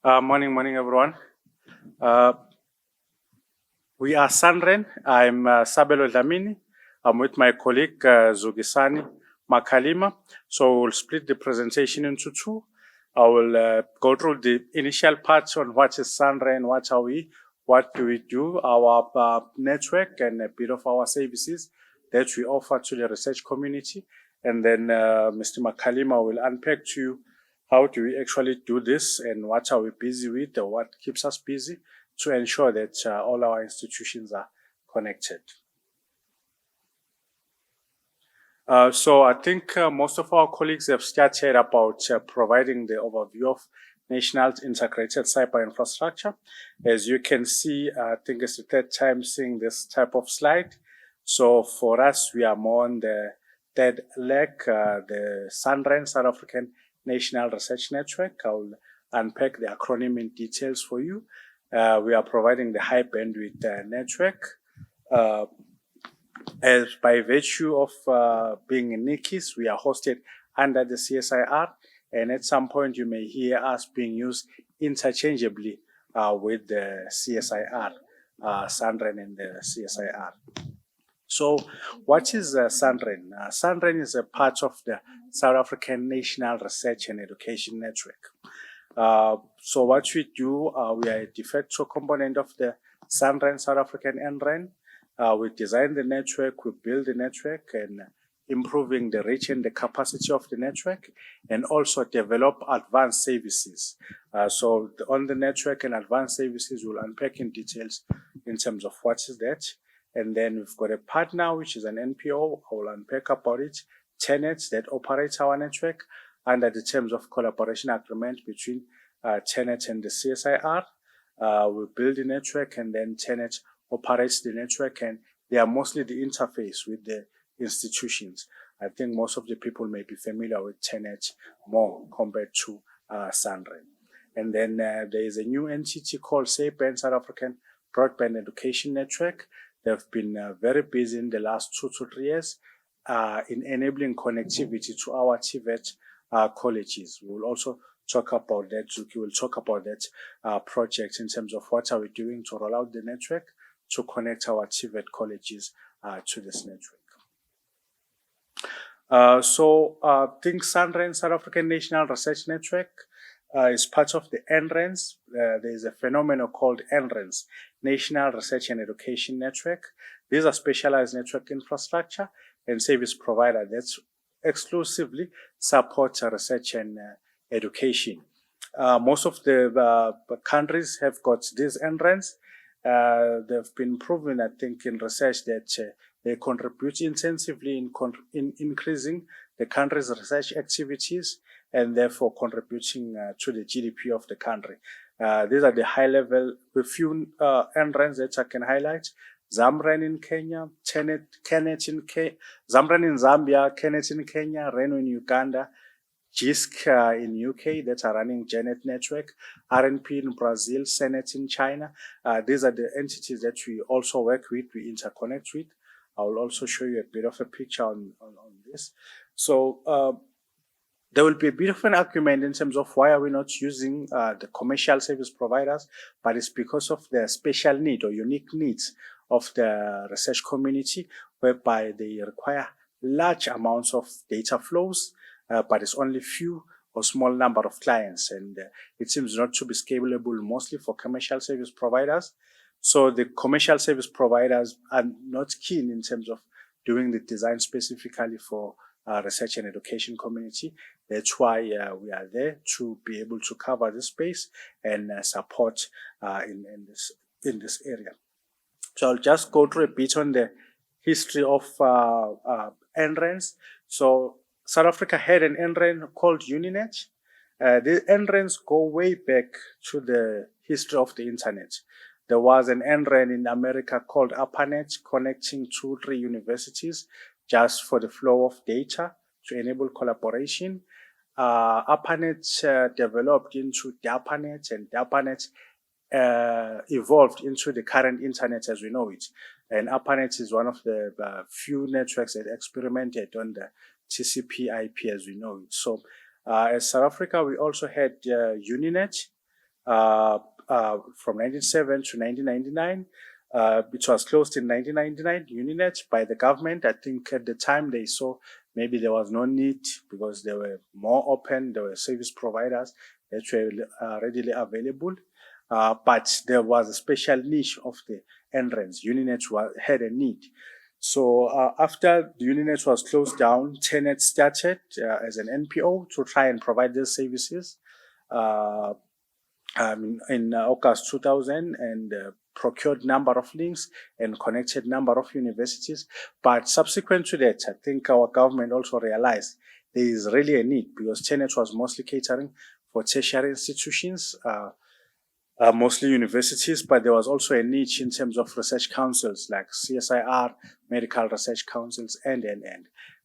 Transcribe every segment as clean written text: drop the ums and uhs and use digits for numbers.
Morning, everyone. Uh, we are SANReN. I'm Sabelo Dlamini. I'm with my colleague Zugisani Makalima. So we'll split the presentation into two. I will go through the initial parts on what is SANReN, what are we, what do we do, our network, and a bit of our services that we offer to the research community. And then Mr. Makalima will unpack to you how do we actually do this and what are we busy with or what keeps us busy to ensure that all our institutions are connected. So I think most of our colleagues have started about providing the overview of National Integrated Cyber Infrastructure. As you can see, I think it's the third time seeing this type of slide. So for us, we are more on the third leg, the SANReN, South African National Research Network. I'll unpack the acronym in details for you. We are providing the high bandwidth network. As by virtue of being in NICIS, we are hosted under the CSIR, and at some point you may hear us being used interchangeably with the CSIR, SANReN and the CSIR. So what is SANReN? SANReN is a part of the South African National Research and Education Network. So what we do, we are a de facto component of the SANReN, South African NREN. We design the network, we build the network, and improving the reach and the capacity of the network, and also develop advanced services. So on the network and advanced services, we'll unpack in details in terms of what is that. And then we've got a partner, which is an NPO. I will unpack about it. TENET, that operates our network under the terms of collaboration agreement between TENET and the CSIR. We build the network, and then TENET operates the network, and they are mostly the interface with the institutions. I think most of the people may be familiar with TENET more compared to SANReN. And then there is a new entity called SANReN, South African Broadband Education Network. They've been very busy in the last 2 to 3 years in enabling connectivity to our TVET colleges. We will also talk about that. Zuki will talk about that project in terms of what are we doing to roll out the network to connect our TVET colleges to this network. I think SANReN, South African National Research Network, is part of the NRENs. There is a phenomenon called NRENs, National Research and Education Network. These are specialized network infrastructure and service provider that exclusively support research and education. Most of the countries have got these NRENs. They've been proven, I think, in research that they contribute intensively in increasing the country's research activities and therefore contributing to the GDP of the country. These are the high-level, a few NRENs that I can highlight. SANReN in Kenya, TENET in SANReN in Zambia, TENET in Kenya, RENO in Uganda, GISC in UK that are running GENET network, RNP in Brazil, SANET in China. These are the entities that we also work with, we interconnect with. I will also show you a bit of a picture on this. So there will be a bit of an argument in terms of why are we not using the commercial service providers, but it's because of the special need or unique needs of the research community, whereby they require large amounts of data flows, but it's only few or small number of clients, and it seems not to be scalable mostly for commercial service providers. So the commercial service providers are not keen in terms of doing the design specifically for research and education community. That's why we are there to be able to cover this space and support in this area. So I'll just go through a bit on the history of NRENs. So South Africa had an NREN called UNINET. The NRENs go way back to the history of the internet. There was an NREN in America called ARPANET, connecting 2-3 universities just for the flow of data to enable collaboration. ARPANET developed into DARPANET, and DARPANET evolved into the current internet as we know it. And ARPANET is one of the few networks that experimented on the TCP/IP as we know it. So as South Africa, we also had UNINET. from 1997 to 1999. It was closed in 1999, UNINET, by the government. I think at the time they saw maybe there was no need because they were more open, there were service providers that were readily available. But there was a special niche of the entrance. UNINET had a need. So after the UNINET was closed down, TENET started as an NPO to try and provide these services in August 2000 and procured number of links and connected number of universities. But subsequent to that, I think our government also realized there is really a need because TENET was mostly catering for tertiary institutions, mostly universities, but there was also a niche in terms of research councils like CSIR, medical research councils, and.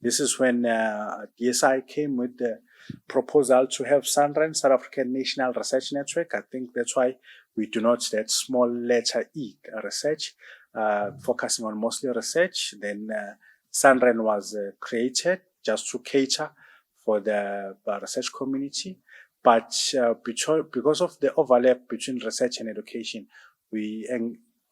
This is when DSI came with the proposal to have SANReN, South African National Research Network. I think that's why we do not that small letter E, research, focusing on mostly research. Then SANReN was created just to cater for the research community. But because of the overlap between research and education, we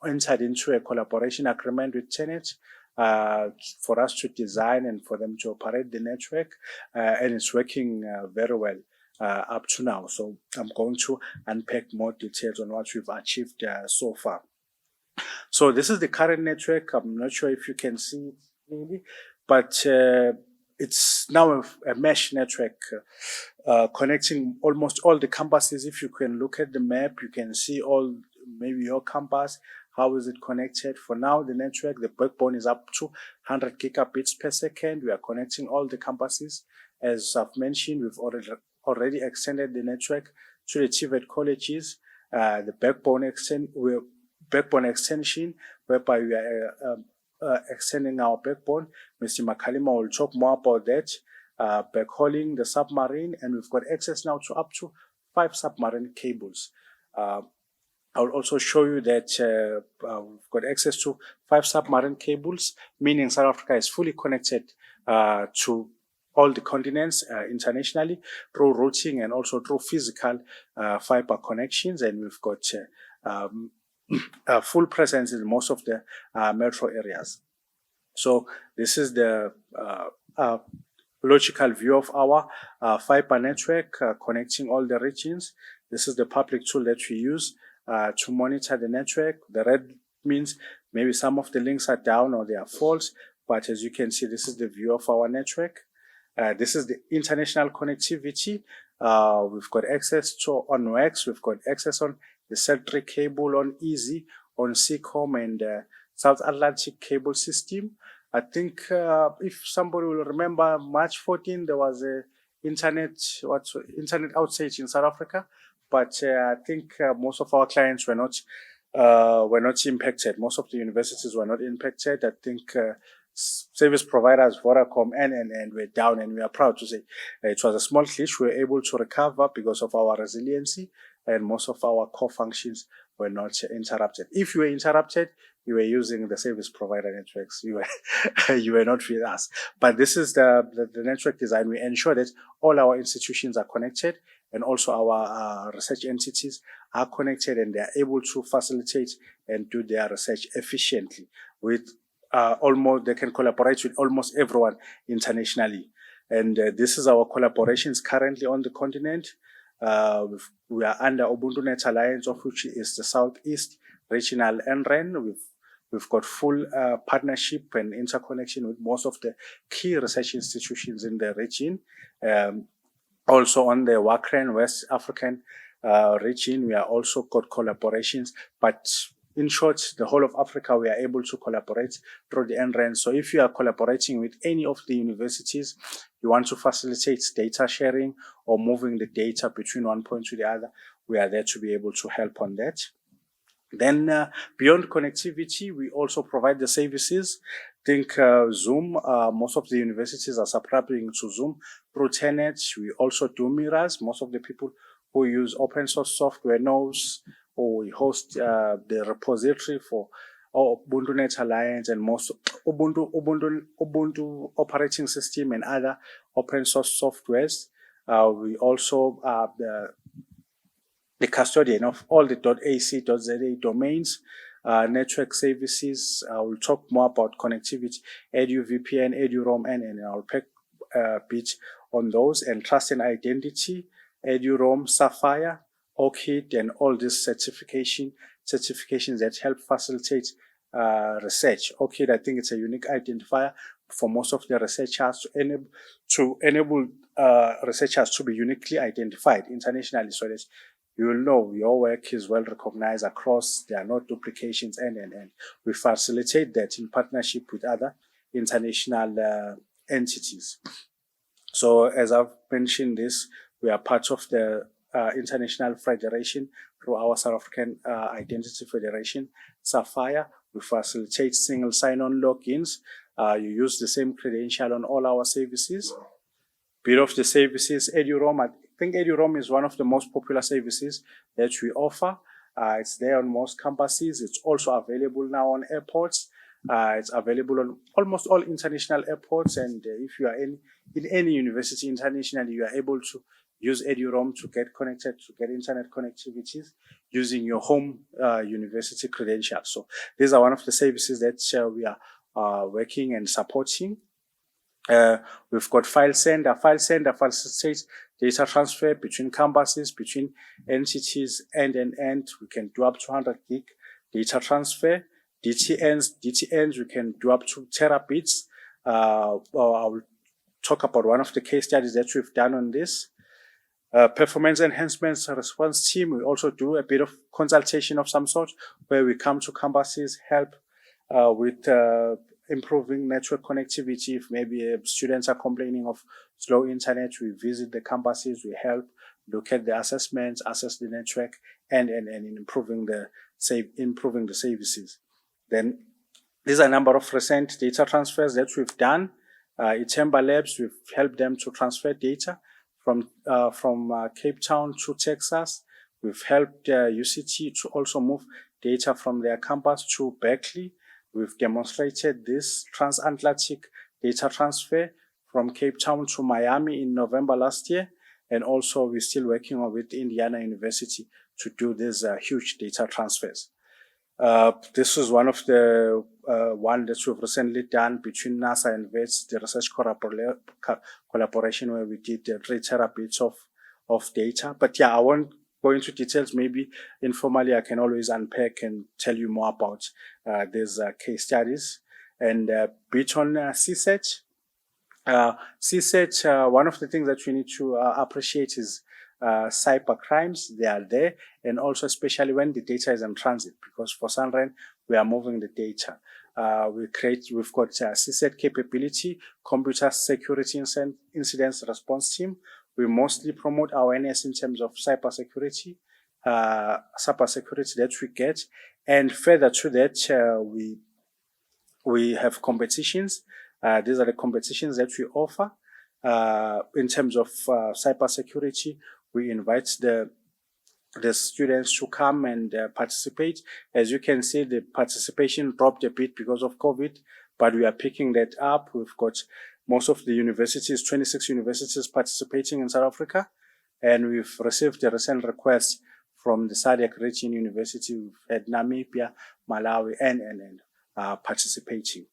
entered into a collaboration agreement with TENET for us to design and for them to operate the network, and it's working very well up to now. So I'm going to unpack more details on what we've achieved so far. So this is the current network. I'm not sure if you can see it clearly, but it's now a mesh network connecting almost all the campuses. If you can look at the map, you can see maybe your campus. How is it connected? For now, the network, the backbone is up to 100 gigabits per second. We are connecting all the campuses. As I've mentioned, we've already extended the network to the TVET colleges. The backbone extension, whereby we are extending our backbone. Mr. Makalima will talk more about that. Backhauling the submarine, and we've got access now to up to 5 submarine cables. I'll also show you that we've got access to 5 submarine cables, meaning South Africa is fully connected to all the continents internationally through routing and also through physical fiber connections. And we've got a full presence in most of the metro areas. So this is the logical view of our fiber network connecting all the regions. This is the public tool that we use to monitor the network. The red means maybe some of the links are down or they are false, but as you can see, this is the view of our network. This is the international connectivity. We've got access to on WAX, we've got access on the Celtic cable, on EASY, on SEACOM, and South Atlantic cable system. I think if somebody will remember, March 14, there was a internet outage in South Africa. But I think most of our clients were not impacted. Most of the universities were not impacted. I think service providers, Vodacom and were down, and we are proud to say it was a small glitch. We were able to recover because of our resiliency, and most of our core functions were not interrupted. If you were interrupted, you were using the service provider networks. You were not with us. But this is the network design. We ensure that all our institutions are connected, and also our research entities are connected, and they are able to facilitate and do their research efficiently with they can collaborate with almost everyone internationally. And this is our collaborations currently on the continent. We are under UbuntuNet Alliance, of which is the Southeast Regional NREN. We've got full partnership and interconnection with most of the key research institutions in the region. Also on the WACREN, West African region, we are also got collaborations. But in short, the whole of Africa, we are able to collaborate through the NREN. So if you are collaborating with any of the universities, you want to facilitate data sharing or moving the data between one point to the other, we are there to be able to help on that. Then beyond connectivity, we also provide the services. Think Zoom, most of the universities are subscribing to Zoom through TENET. We also do mirrors. Most of the people who use open source software knows, or we host the repository for our UbuntuNet Alliance and most Ubuntu operating system and other open source softwares. We also the custodian of all the .ac.za domains, network services. I will talk more about connectivity, EduVPN, EduRoam, and I'll pick a bit on those, and trust and identity, EduRoam, Sapphire, ORCID, and all these certifications that help facilitate research. ORCID, I think it's a unique identifier for most of the researchers to enable researchers to be uniquely identified internationally, so that you will know your work is well recognized across, there are no duplications, and we facilitate that in partnership with other international entities. So as I've mentioned this, we are part of the International Federation through our South African Identity Federation, Sapphire. We facilitate single sign-on logins. You use the same credential on all our services. Bit of the services, EduRoam. I think EduRoam is one of the most popular services that we offer. It's there on most campuses. It's also available now on airports. It's available on almost all international airports. And if you are in any university internationally, you are able to use EduRoam to get connected, to get internet connectivities using your home university credentials. So these are one of the services that we are working and supporting. We've got FileSender. FileSender facilitates data transfer between campuses, between entities, and. We can do up to 100 gig data transfer. DTNs, we can do up to terabits. I will talk about one of the case studies that we've done on this. Performance enhancements response team, we also do a bit of consultation of some sort, where we come to campuses, help with improving network connectivity. If maybe students are complaining of slow internet, we visit the campuses, we help look at the assessments, assess the network, and improving the services. Then these are a number of recent data transfers that we've done. Itemba Labs, we've helped them to transfer data from Cape Town to Texas. We've helped UCT to also move data from their campus to Berkeley. We've demonstrated this transatlantic data transfer from Cape Town to Miami in November last year. And also we're still working with Indiana University to do these huge data transfers. This is one of the one that we've recently done between NASA and VETS, the research collaboration, where we did 3 terabits of data. But yeah, I won't go into details. Maybe informally I can always unpack and tell you more about these case studies. And bit on CSET. CSET, one of the things that we need to appreciate is cyber crimes. They are there, and also especially when the data is in transit, because for SANReN we are moving the data. We've got CSET capability, computer security incidents response team. We mostly promote awareness in terms of cybersecurity that we get, and further to that, we have competitions. These are the competitions that we offer in terms of cybersecurity. We invite the students to come and participate. As you can see, the participation dropped a bit because of COVID, but we are picking that up. We've got most of the universities, 26 universities participating in South Africa, and we've received a recent request from the SADC region university. We've had Namibia, Malawi, and participating.